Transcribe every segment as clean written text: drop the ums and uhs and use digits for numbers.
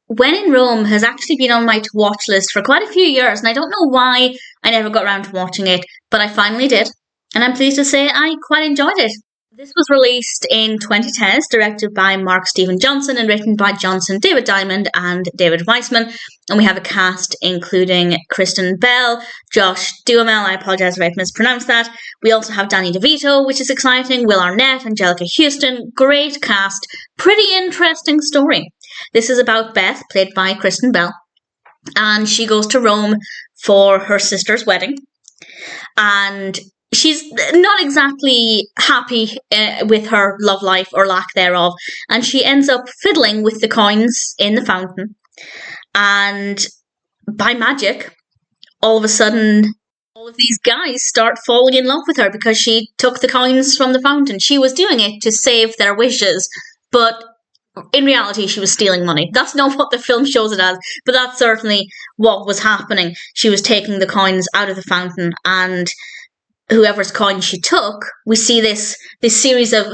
When in Rome has actually been on my to-watch list for quite a few years, and I don't know why I never got around to watching it, but I finally did, and I'm pleased to say I quite enjoyed it. This was released in 2010. It's directed by Mark Steven Johnson and written by Johnson, David Diamond, and David Weissman. And we have a cast including Kristen Bell, Josh Duhamel, I apologise if I mispronounced that. We also have Danny DeVito, which is exciting, Will Arnett, Anjelica Huston. Great cast. Pretty interesting story. This is about Beth, played by Kristen Bell. And she goes to Rome for her sister's wedding. And she's not exactly happy with her love life or lack thereof, and she ends up fiddling with the coins in the fountain. And by magic, all of a sudden, all of these guys start falling in love with her because she took the coins from the fountain. She was doing it to save their wishes, but in reality, she was stealing money. That's not what the film shows it as, but that's certainly what was happening. She was taking the coins out of the fountain, and whoever's coin she took, we see this series of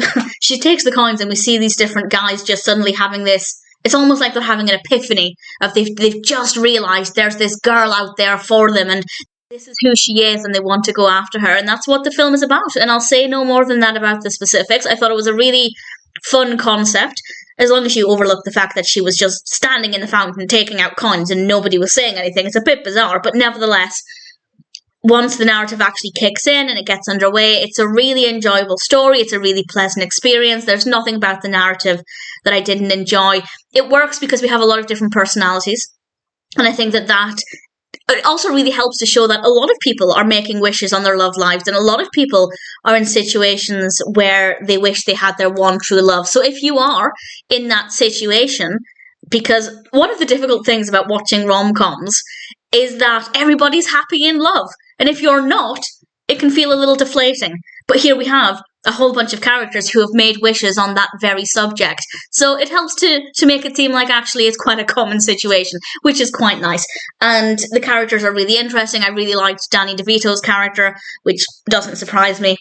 she takes the coins and we see these different guys just suddenly having this, it's almost like they're having an epiphany of they've just realised there's this girl out there for them and this is who she is and they want to go after her, and that's what the film is about. And I'll say no more than that about the specifics. I thought it was a really fun concept, as long as you overlook the fact that she was just standing in the fountain taking out coins and nobody was saying anything. It's a bit bizarre, but nevertheless, once the narrative actually kicks in and it gets underway, it's a really enjoyable story. It's a really pleasant experience. There's nothing about the narrative that I didn't enjoy. It works because we have a lot of different personalities. And I think that it also really helps to show that a lot of people are making wishes on their love lives, and a lot of people are in situations where they wish they had their one true love. So if you are in that situation, because one of the difficult things about watching rom-coms is that everybody's happy in love. And if you're not, it can feel a little deflating. But here we have a whole bunch of characters who have made wishes on that very subject. So it helps to make it seem like actually it's quite a common situation, which is quite nice. And the characters are really interesting. I really liked Danny DeVito's character, which doesn't surprise me.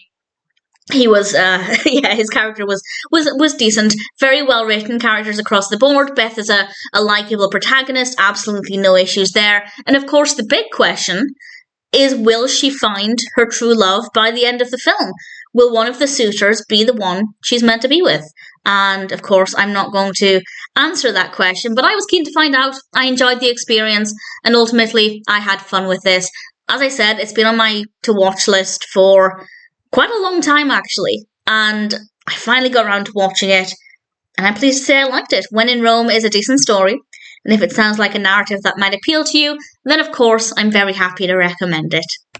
He was, his character was decent. Very well written characters across the board. Beth is a likeable protagonist. Absolutely no issues there. And of course, the big question is, will she find her true love by the end of the film? Will one of the suitors be the one she's meant to be with? And of course, I'm not going to answer that question, but I was keen to find out. I enjoyed the experience, and ultimately, I had fun with this. As I said, it's been on my to-watch list for quite a long time, actually, and I finally got around to watching it, and I'm pleased to say I liked it. When in Rome is a decent story, and if it sounds like a narrative that might appeal to you, then of course I'm very happy to recommend it.